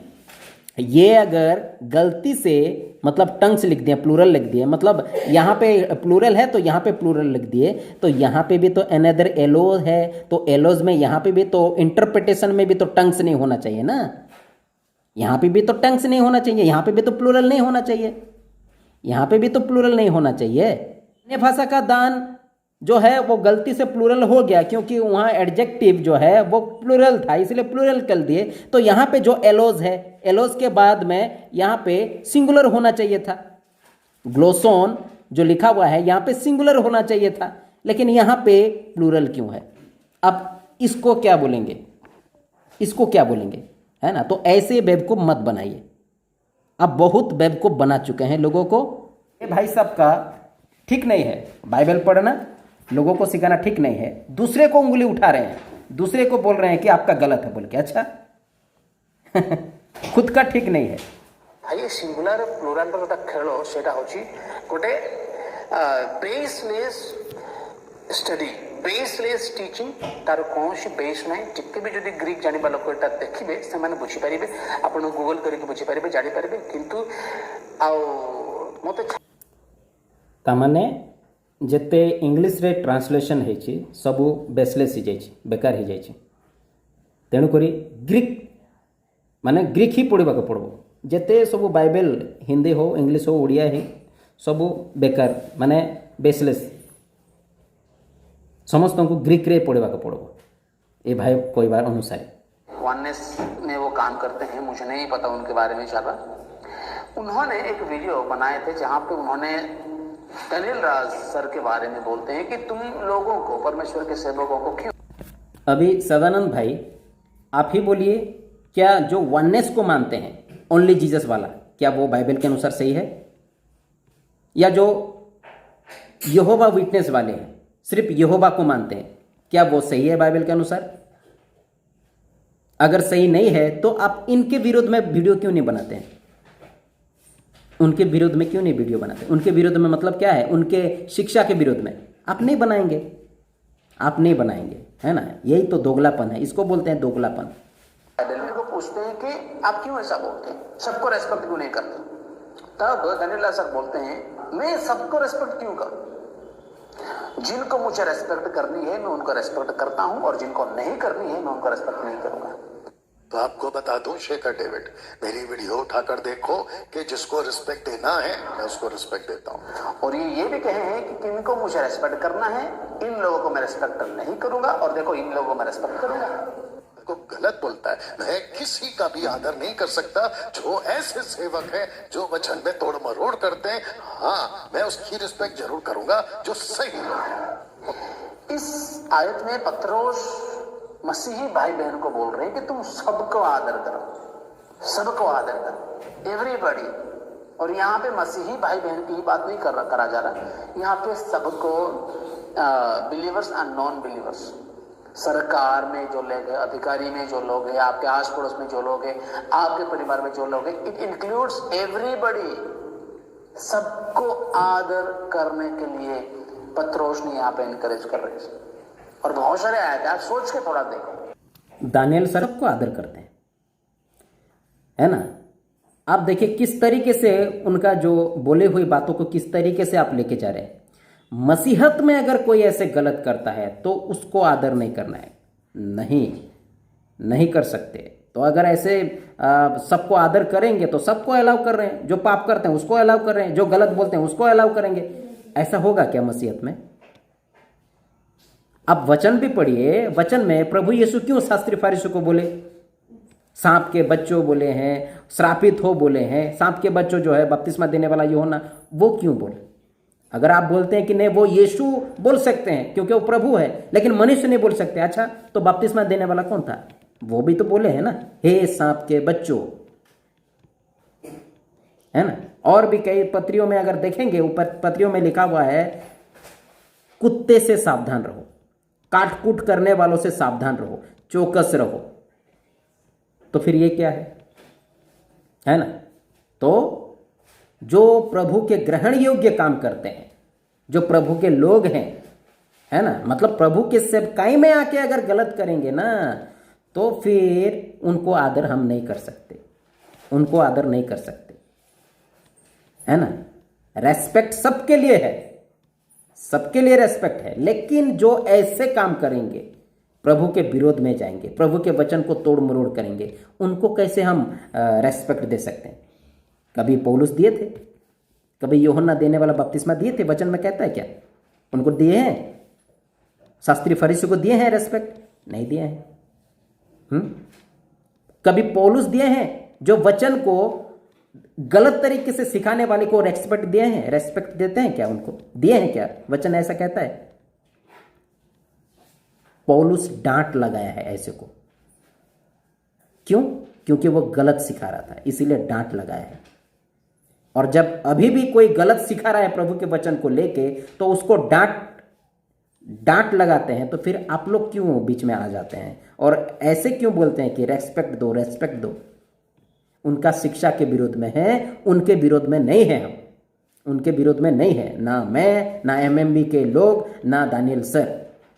ये अगर गलती से मतलब टंग्स लिख दिए, प्लूरल लिख दिए, मतलब यहाँ पे प्लूरल है तो यहाँ पे प्लूरल लिख दिए, तो यहाँ पे भी तो अनदर एलो है, तो एलोज में यहाँ पे भी तो इंटरप्रिटेशन में भी तो टंग्स नहीं होना चाहिए ना, यहाँ पे भी तो टंग्स नहीं होना चाहिए, यहाँ पे भी तो प्लूरल नहीं होना चाहिए, यहाँ पे भी तो प्लूरल नहीं होना चाहिए। अन्य भाषा का दान जो है वो गलती से प्लूरल हो गया, क्योंकि वहाँ एडजेक्टिव जो है वो प्लूरल था, इसलिए प्लूरल कर दिए। तो यहाँ पे जो एलोज है, एलोज के बाद में यहाँ पे सिंगुलर होना चाहिए था। ग्लोसोन जो लिखा हुआ है यहाँ पे सिंगुलर होना चाहिए था, लेकिन यहाँ पे प्लूरल क्यों है? अब इसको क्या बोलेंगे, इसको क्या बोलेंगे, है ना। तो ऐसे बेवकूफ़ मत बनाइए, अब बहुत बेवकूफ़ बना चुके हैं लोगों को। ये भाई साहब का ठीक नहीं है, बाइबल पढ़ना लोगों को सिखाना ठीक नहीं है। दूसरे को उंगली उठा रहे हैं, दूसरे को बोल रहे हैं कि आपका गलत है बोल के, अच्छा खुद का ठीक नहीं है। ये सिंगुलर प्लूराल गोटे खेल सेटा होची गोटे बेसलेस स्टडी, बेसलेस टीचिंग, तार कौन सी बेस ना टिके भी जदि ग्रीक जानिबा लोक एटा देखिबे से बुझी पारिबे, आपण गूगल करके बुझी पारिबे, जानि पारिबे। किंतु मते तामाने जेते इंग्लिश रे ट्रांसलेशन होती सबू बेसलेस हो जाए, बेकार हो जाए। तेणुक ग्रीक माने ग्रीक ही पढ़ा पड़ो, जेते सबू बाइबल हिंदी हो इंग्लिश हो ओडिया ही सबू बेकार माने बेसलेस, समस्त को ग्रीक रे पढ़ा पड़ो, ये भाई कोई बार अनुसार वननेस में वो काम करते हैं, मुझे नहीं पता उनके बारे में ज़्यादा। उन्होंने एक वीडियो बनाए थे जहाँ पे उन्होंने डैनियल राज सर के बारे में बोलते हैं कि तुम लोगों को, परमेश्वर के सेवकों को क्यों। अभी सदानंद भाई आप ही बोलिए, क्या जो वननेस को मानते हैं ओनली जीसस वाला, क्या वो बाइबल के अनुसार सही है? या जो यहोवा विटनेस वाले हैं सिर्फ यहोवा को मानते हैं, क्या वो सही है बाइबल के अनुसार? अगर सही नहीं है तो आप इनके विरोध में वीडियो क्यों नहीं बनाते हैं? उनके विरोध में क्यों नहीं वीडियो बनाते? उनके विरोध में मतलब क्या है? उनके शिक्षा के विरोध में आप नहीं बनाएंगे, आप नहीं बनाएंगे, है ना। यही तो दोगलापन है, इसको बोलते हैं दोगलापन। डैनियल को पूछते हैं कि आप क्यों ऐसा बोलते हैं, सबको रेस्पेक्ट क्यों नहीं करते? तब डैनियल सर बोलते हैं मैं सबको रेस्पेक्ट क्यों करूं, जिनको मुझे रेस्पेक्ट करनी है मैं उनको रेस्पेक्ट करता हूं, और जिनको नहीं करनी है मैं उनको रेस्पेक्ट नहीं करूंगा। तो आपको बता दूं शेखर डेविड, मेरी वीडियो उठाकर देखो कि जिसको रिस्पेक्ट देना है मैं उसको रिस्पेक्ट देता हूं। और ये भी कहे हैं कि किनको मुझे रेस्पेक्ट करना है, इन लोगों को मैं रेस्पेक्ट नहीं करूंगा, और देखो इन लोगों को मैं रेस्पेक्ट करूंगा। को गलत बोलता है, मैं किसी का भी आदर नहीं कर सकता जो ऐसे सेवक है जो वचन में तोड़ मरोड़ करते हैं। हाँ, मैं उसकी रिस्पेक्ट जरूर करूंगा जो सही लोग। इस आयत में पत्रोस मसीही भाई बहन को बोल रहे हैं कि तुम सबको आदर करो, सबको आदर करो, एवरीबॉडी। और यहाँ पे मसीही भाई बहन की ही बात नहीं करा जा रहा, यहाँ पे सबको, बिलीवर्स एंड नॉन बिलीवर्स, सरकार में जो लोग हैं, अधिकारी में जो लोग हैं, आपके आस पड़ोस में जो लोग हैं, आपके परिवार में जो लोग हैं, इट इंक्लूड्स एवरीबॉडी। सबको आदर करने के लिए पत्रोस ने यहाँ पे इनकरेज कर रहे हैं। और बहुत सारे आए थे, आप सोच के थोड़ा देखो। दानियल सर को आदर करते हैं, है ना। आप देखिए किस तरीके से उनका जो बोले हुई बातों को किस तरीके से आप लेके जा रहे हैं। मसीहत में अगर कोई ऐसे गलत करता है तो उसको आदर नहीं करना है, नहीं कर सकते। तो अगर ऐसे सबको आदर करेंगे तो सबको अलाउ कर रहे हैं, जो पाप करते हैं उसको अलाउ कर रहे हैं, जो गलत बोलते हैं उसको अलाउ करेंगे। ऐसा होगा क्या मसीहत में? अब वचन भी पढ़िए, वचन में प्रभु यीशु क्यों शास्त्री फरीसियों को बोले सांप के बच्चों बोले हैं, श्रापित हो बोले हैं। सांप के बच्चों जो है बपतिस्मा देने वाला यूहन्ना, वो क्यों बोले? अगर आप बोलते हैं कि नहीं वो यीशु बोल सकते हैं क्योंकि वो प्रभु है, लेकिन मनुष्य नहीं बोल सकते, अच्छा तो बपतिस्मा देने वाला कौन था? वो भी तो बोले हैं ना, हे सांप के बच्चों, है ना। और भी कई पत्रियों में अगर देखेंगे, ऊपर पत्रियों में लिखा हुआ है कुत्ते से सावधान रहो, काटकूट करने वालों से सावधान रहो, चौकस रहो। तो फिर ये क्या है ना। तो जो प्रभु के ग्रहण योग्य काम करते हैं, जो प्रभु के लोग हैं, है ना, मतलब प्रभु के सेवकाई में आके अगर गलत करेंगे ना, तो फिर उनको आदर हम नहीं कर सकते, उनको आदर नहीं कर सकते, है ना। रेस्पेक्ट सबके लिए है, सबके लिए रेस्पेक्ट है, लेकिन जो ऐसे काम करेंगे, प्रभु के विरोध में जाएंगे, प्रभु के वचन को तोड़ मरोड़ करेंगे, उनको कैसे हम रेस्पेक्ट दे सकते हैं? कभी पौलुस दिए थे, कभी यूहन्ना देने वाला बपतिस्मा दिए थे? वचन में कहता है क्या उनको दिए हैं? शास्त्री फरीसियों को दिए हैं रेस्पेक्ट? नहीं दिए हैं। कभी पौलुस दिए हैं जो वचन को गलत तरीके से सिखाने वाले को रेस्पेक्ट दिए हैं? रेस्पेक्ट देते हैं क्या उनको? दिए हैं क्या? वचन ऐसा कहता है। पौलुस डांट लगाया है ऐसे को, क्यों? क्योंकि वो गलत सिखा रहा था, इसीलिए डांट लगाया है। और जब अभी भी कोई गलत सिखा रहा है प्रभु के वचन को लेके, तो उसको डांट लगाते हैं। तो फिर आप लोग क्यों बीच में आ जाते हैं और ऐसे क्यों बोलते हैं कि रेस्पेक्ट दो, रेस्पेक्ट दो? उनका शिक्षा के विरोध में है, उनके विरोध में नहीं है। हम उनके विरोध में नहीं है, ना मैं, ना एमएमबी के लोग, ना दानियल सर,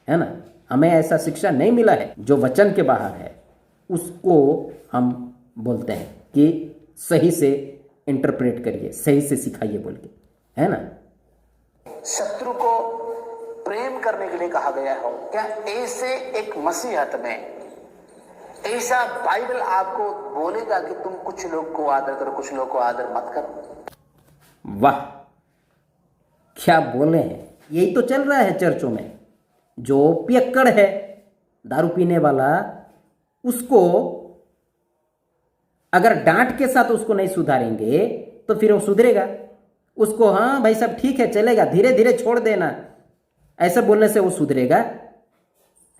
है ना। हमें ऐसा शिक्षा नहीं मिला है। जो वचन के बाहर है उसको हम बोलते हैं कि सही से इंटरप्रेट करिए, सही से सिखाइए बोल के, है ना। शत्रु को प्रेम करने के लिए कहा गया हो क्या? ऐसे एक मसीहत में ऐसा बाइबल आपको बोलेगा कि तुम कुछ लोग को आदर करो, कुछ लोग को आदर मत करो? वाह, क्या बोले हैं। यही तो चल रहा है चर्चों में। जो पियक्कड़ है, दारू पीने वाला, उसको अगर डांट के साथ उसको नहीं सुधारेंगे तो फिर वो सुधरेगा? उसको हाँ भाई सब ठीक है चलेगा, धीरे धीरे छोड़ देना, ऐसा बोलने से वो सुधरेगा?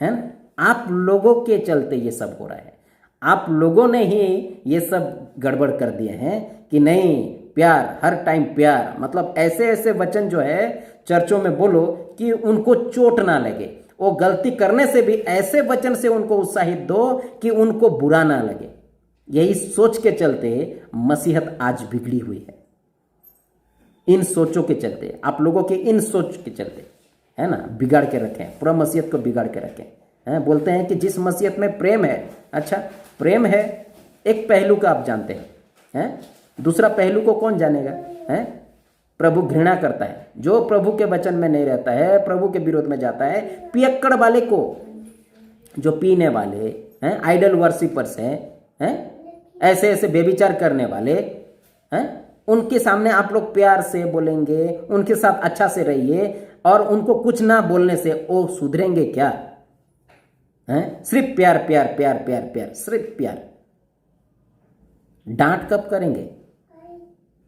है ना। आप लोगों के चलते ये सब हो रहा है। आप लोगों ने ही ये सब गड़बड़ कर दिए हैं कि नहीं प्यार, हर टाइम प्यार, मतलब ऐसे ऐसे वचन जो है चर्चों में बोलो कि उनको चोट ना लगे। वो गलती करने से भी ऐसे वचन से उनको उत्साहित दो कि उनको बुरा ना लगे। यही सोच के चलते मसीहत आज बिगड़ी हुई है। इन सोचों के चलते, आप लोगों के इन सोच के चलते, है ना, बिगाड़ के रखें, पूरा मसीहत को बिगाड़ के रखें। हैं, बोलते हैं कि जिस मसीहत में प्रेम है, अच्छा प्रेम है, एक पहलू का आप जानते हैं, दूसरा पहलू को कौन जानेगा? हैं, प्रभु घृणा करता है जो प्रभु के वचन में नहीं रहता है, प्रभु के विरोध में जाता है। पियक्कड़ वाले को, जो पीने वाले हैं, आइडल वर्शिपर्स हैं, ऐसे ऐसे बेविचार करने वाले हैं, उनके सामने आप लोग प्यार से बोलेंगे, उनके साथ अच्छा से रहिए और उनको कुछ ना बोलने से वो सुधरेंगे क्या? हैं, सिर्फ प्यार प्यार प्यार प्यार प्यार, सिर्फ प्यार। डांट कब करेंगे?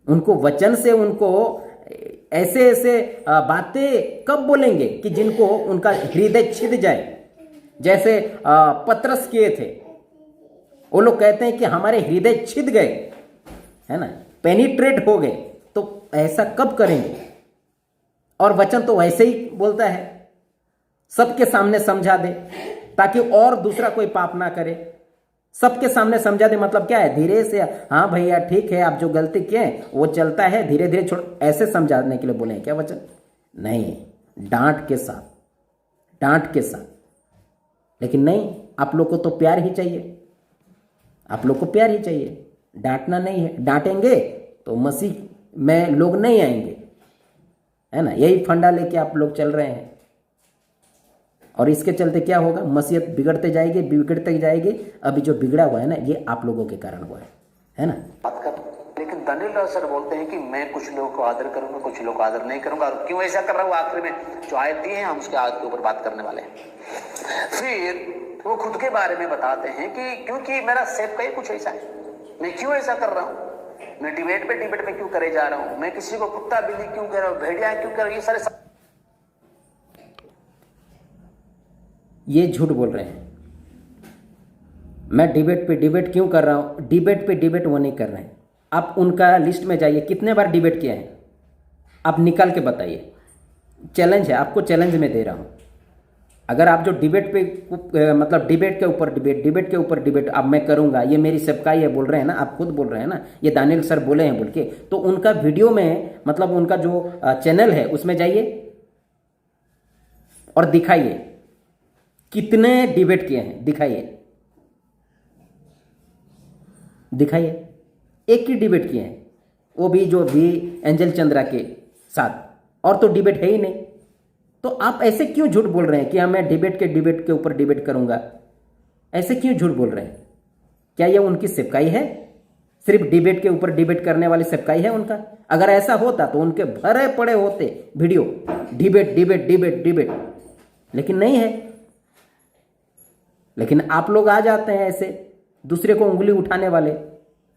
उनको वचन से, उनको ऐसे ऐसे बातें कब बोलेंगे कि जिनको उनका हृदय छिद जाए? जैसे पतरस किए थे, वो लोग कहते हैं कि हमारे हृदय छिद गए, है ना, पेनिट्रेट हो गए। तो ऐसा कब करेंगे? और वचन तो वैसे ही बोलता है, सबके सामने समझा दे ताकि और दूसरा कोई पाप ना करे। सबके सामने समझा दे मतलब क्या है? धीरे से, हाँ भैया ठीक है, आप जो गलती किए वो चलता है, धीरे धीरे छोड़, ऐसे समझाने के लिए बोले क्या वचन? नहीं, डांट के साथ, डांट के साथ। लेकिन नहीं, आप लोग को तो प्यार ही चाहिए, आप लोग को प्यार ही चाहिए। डांटना नहीं है, डांटेंगे तो मसीह में लोग नहीं आएंगे, है ना। यही फंडा लेके आप लोग चल रहे हैं और इसके चलते क्या होगा, मसीहत बिगड़ते जाएगी। अभी जो बिगड़ा हुआ है ना, ये आप लोगों के कारण हुआ है ना। बात कर, लेकिन दानियल सर बोलते हैं कि मैं कुछ लोगों को आदर करूंगा, कुछ लोगों को आदर नहीं करूंगा। और क्यों ऐसा कर रहा हूं, आखिर में जो आयत दी है हम उसके आयत के ऊपर बात करने वाले हैं। फिर वो खुद के बारे में बताते हैं कि क्योंकि मेरा सेवक ही कुछ ऐसा है, मैं क्यों ऐसा कर रहा हूं, मैं डिबेट में क्यों करे जा रहा हूं, मैं किसी को कुत्ता बिल्ली क्यों कह रहा हूं, भेड़िया क्यों कर रहा हूं, ये सारे ये झूठ बोल रहे हैं। मैं डिबेट क्यों कर रहा हूं, डिबेट वो नहीं कर रहे हैं। आप उनका लिस्ट में जाइए, कितने बार डिबेट किया है आप निकाल के बताइए। चैलेंज है, आपको चैलेंज में दे रहा हूं। अगर आप जो डिबेट पे मतलब डिबेट के ऊपर डिबेट अब मैं करूंगा, ये मेरी सेवकाई है बोल रहे हैं ना, आप खुद बोल रहे हैं ना, ये दानियल सर बोले हैं बोल के, तो उनका वीडियो में मतलब उनका जो चैनल है उसमें जाइए और दिखाइए कितने डिबेट किए हैं, दिखाइए। एक ही डिबेट किए हैं, वो भी जो भी एंजल चंद्रा के साथ, और तो डिबेट है ही नहीं। तो आप ऐसे क्यों झूठ बोल रहे हैं कि मैं डिबेट के ऊपर डिबेट करूंगा, ऐसे क्यों झूठ बोल रहे हैं? क्या ये उनकी सेवकाई है? सिर्फ डिबेट के ऊपर डिबेट करने वाली सेवकाई है उनका? अगर ऐसा होता तो उनके भरे पड़े होते वीडियो डिबेट, लेकिन नहीं है। लेकिन आप लोग आ जाते हैं ऐसे दूसरे को उंगली उठाने वाले,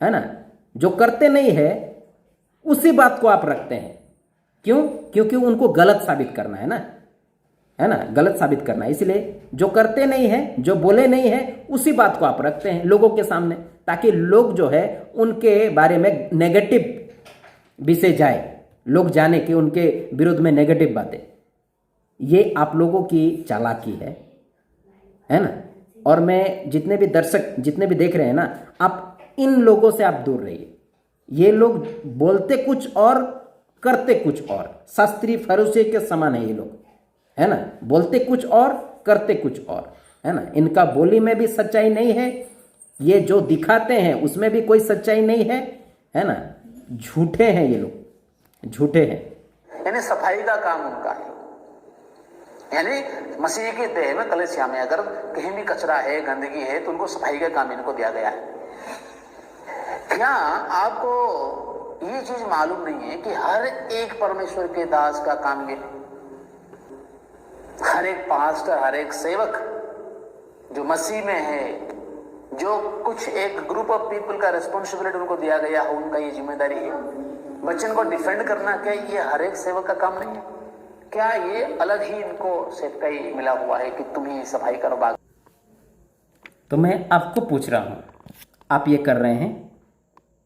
है ना। जो करते नहीं है उसी बात को आप रखते हैं। क्यों? क्योंकि उनको गलत साबित करना है ना, गलत साबित करना है। इसलिए जो करते नहीं है, जो बोले नहीं है, उसी बात को आप रखते हैं लोगों के सामने, ताकि लोग जो है उनके बारे में नेगेटिव विषय जाए, लोग जाने कि उनके विरोध में नेगेटिव बातें। ये आप लोगों की चालाकी है ना। और मैं जितने भी दर्शक जितने भी देख रहे हैं ना, आप इन लोगों से आप दूर रहिए। ये लोग बोलते कुछ और करते कुछ और, शास्त्री फरीसी के समान है ये लोग, है ना। बोलते कुछ और करते कुछ और, है ना। इनका बोली में भी सच्चाई नहीं है, ये जो दिखाते हैं उसमें भी कोई सच्चाई नहीं है ना। झूठे हैं ये लोग, झूठे हैं। यानी सफाई का काम उनका है। यानी मसीह के देह में कलीसिया में अगर कहीं भी कचरा है, गंदगी है, तो उनको सफाई का काम इनको दिया गया है। क्या आपको ये चीज मालूम नहीं है कि हर एक परमेश्वर के दास का काम ये, हर एक पास्टर, हर एक सेवक जो मसीह में है, जो कुछ एक ग्रुप ऑफ पीपल का रिस्पॉन्सिबिलिटी उनको दिया गया है, उनका ये जिम्मेदारी है। बच्चन को डिफेंड करना क्या ये हर एक सेवक का काम नहीं है? क्या ये अलग ही इनको सेवकाई मिला हुआ है कि तुम ही सफाई करो बाग? तो मैं आपको पूछ रहा हूँ, आप ये कर रहे हैं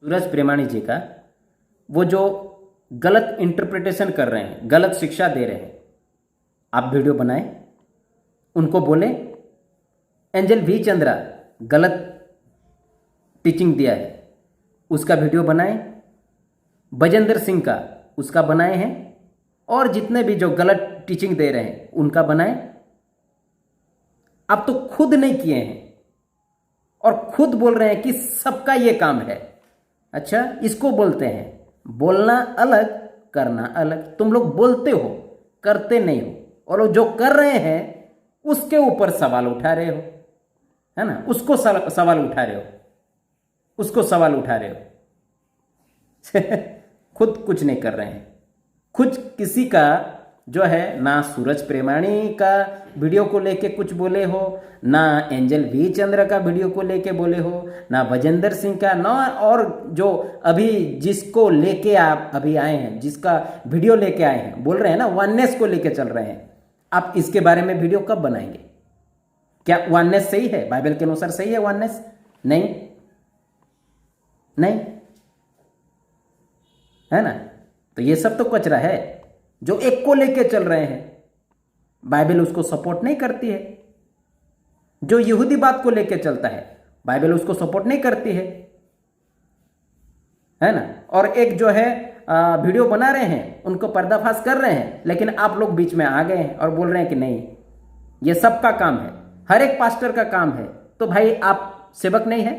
सूरज प्रेमाणी जी का, वो जो गलत इंटरप्रिटेशन कर रहे हैं, गलत शिक्षा दे रहे हैं, आप वीडियो बनाएं, उनको बोलें एंजल वी चंद्रा गलत टीचिंग दिया है, उसका वीडियो बनाएं। बजेंद्र सिंह का उसका बनाए हैं, और जितने भी जो गलत टीचिंग दे रहे हैं उनका बनाएं। आप तो खुद नहीं किए हैं और खुद बोल रहे हैं कि सबका ये काम है। अच्छा, इसको बोलते हैं बोलना अलग, करना अलग। तुम लोग बोलते हो, करते नहीं हो, और जो कर रहे हैं उसके ऊपर सवाल उठा रहे हो, है ना। उसको सवाल उठा रहे हो, उसको सवाल उठा रहे हो। खुद कुछ नहीं कर रहे हैं। खुद किसी का जो है, ना सूरज प्रेमाणी का वीडियो को लेके कुछ बोले हो, ना एंजल वी चंद्र का वीडियो को लेके बोले हो, ना बजेंद्र सिंह का, ना और जो अभी जिसको लेके आप अभी आए हैं, जिसका वीडियो लेके आए हैं, बोल रहे हैं ना वननेस को लेके चल रहे हैं। आप इसके बारे में वीडियो कब बनाएंगे? क्या वननेस सही है? बाइबल के अनुसार सही है वननेस? नहीं, नहीं, है ना। तो ये सब तो कचरा है जो एक को लेके चल रहे हैं। बाइबल उसको सपोर्ट नहीं करती है। जो यहूदी बात को लेके चलता है, बाइबल उसको सपोर्ट नहीं करती है ना। और एक जो है वीडियो बना रहे हैं, उनको पर्दाफाश कर रहे हैं, लेकिन आप लोग बीच में आ गए हैं और बोल रहे हैं कि नहीं, ये सबका काम है, हर एक पास्टर का काम है। तो भाई आप सेवक नहीं है?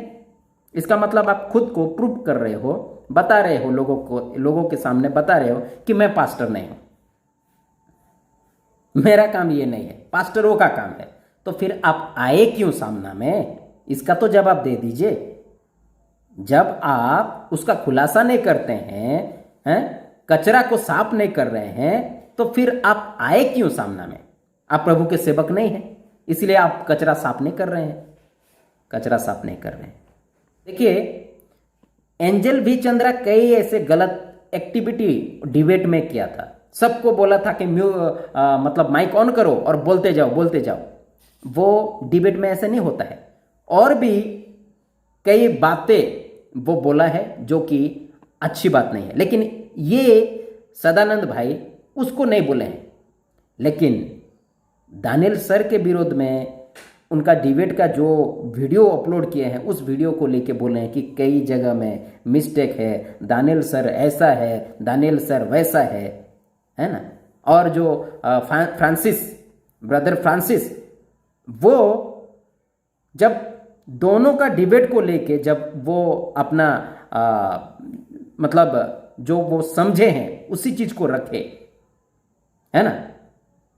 इसका मतलब आप खुद को प्रूव कर रहे हो, बता रहे हो लोगों के सामने बता रहे हो कि मैं पास्टर नहीं हूं, मेरा काम ये नहीं है, पास्टरों का काम है। तो फिर आप आए क्यों सामना में? इसका तो जवाब दे दीजिए। जब आप उसका खुलासा नहीं करते हैं, कचरा को साफ नहीं कर रहे हैं, तो फिर आप आए क्यों सामना में? आप प्रभु के सेवक नहीं हैं, इसलिए आप कचरा साफ नहीं कर रहे हैं, कचरा साफ नहीं कर रहे हैं। देखिए, एंजल वी चंद्रा कई ऐसे गलत एक्टिविटी डिबेट में किया था। सबको बोला था कि मतलब माइक ऑन करो और बोलते जाओ बोलते जाओ। वो डिबेट में ऐसे नहीं होता है। और भी कई बातें वो बोला है जो कि अच्छी बात नहीं है, लेकिन ये सदानंद भाई उसको नहीं बोले हैं। लेकिन दानियल सर के विरोध में उनका डिबेट का जो वीडियो अपलोड किए हैं, उस वीडियो को लेके बोले हैं कि कई जगह में मिस्टेक है, दानियल सर ऐसा है, दानियल सर वैसा है ना। और जो ब्रदर फ्रांसिस, वो जब दोनों का डिबेट को लेके जब वो अपना मतलब जो वो समझे हैं उसी चीज को रखे, है ना,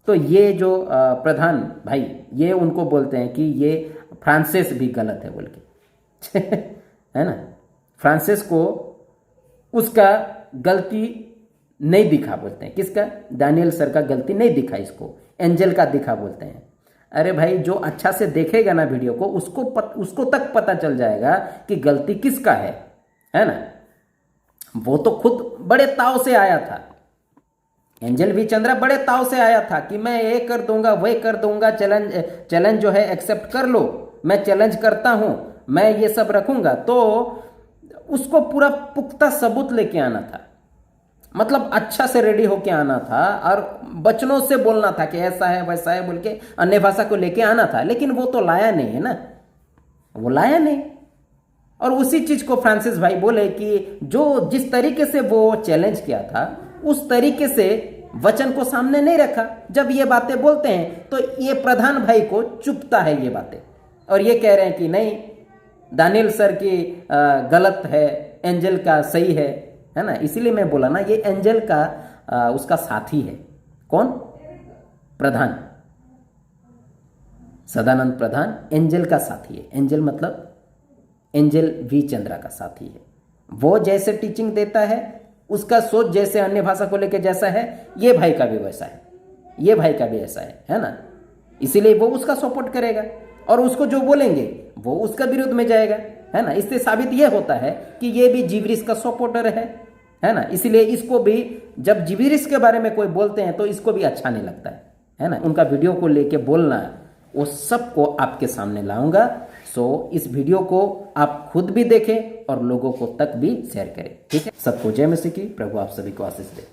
तो ये जो प्रधान भाई ये उनको बोलते हैं कि ये फ्रांसिस भी गलत है बोल के है ना। फ्रांसिस को उसका गलती नहीं दिखा बोलते हैं। किसका? दानियल सर का गलती नहीं दिखा, इसको एंजल का दिखा बोलते हैं। अरे भाई, जो अच्छा से देखेगा ना वीडियो को, उसको तक पता चल जाएगा कि गलती किसका है ना। वो तो खुद बड़े ताव से आया था, एंजल वी चंद्रा बड़े ताव से आया था कि मैं ये कर दूंगा वह कर दूंगा, चैलेंज जो है एक्सेप्ट कर लो, मैं चैलेंज करता हूं, मैं ये सब रखूंगा। तो उसको पूरा पुख्ता सबूत लेके आना था, मतलब अच्छा से रेडी होके आना था और वचनों से बोलना था कि ऐसा है वैसा है बोल के अन्य भाषा को लेके आना था। लेकिन वो तो लाया नहीं है ना, वो लाया नहीं। और उसी चीज को फ्रांसिस भाई बोले कि जो जिस तरीके से वो चैलेंज किया था उस तरीके से वचन को सामने नहीं रखा। जब ये बातें बोलते हैं तो ये प्रधान भाई को चुपता है ये बातें, और ये कह रहे हैं कि नहीं, दानियल सर की गलत है, एंजल का सही है ना। इसीलिए मैं बोला ना, ये एंजल का उसका साथी है। कौन? प्रधान, सदानंद प्रधान एंजल का साथी है। एंजल मतलब एंजल वी चंद्रा का साथी है। वो जैसे टीचिंग देता है, उसका सोच जैसे अन्य भाषा को लेकर जैसा है, ये भाई का भी वैसा है, ये भाई का भी ऐसा है ना। इसीलिए वो उसका सपोर्ट करेगा और उसको जो बोलेंगे वो उसका विरोध में जाएगा, है ना। इससे साबित ये होता है कि ये भी जिब्रिस का सपोर्टर है ना। इसलिए इसको भी जब जिब्रिस के बारे में कोई बोलते हैं तो इसको भी अच्छा नहीं लगता है ना। उनका वीडियो को लेके बोलना, वो सबको आपके सामने लाऊंगा। सो इस वीडियो को आप खुद भी देखें और लोगों को तक भी शेयर करें, ठीक है। सबको जय मसीह की। प्रभु आप सभी को आशीष दे।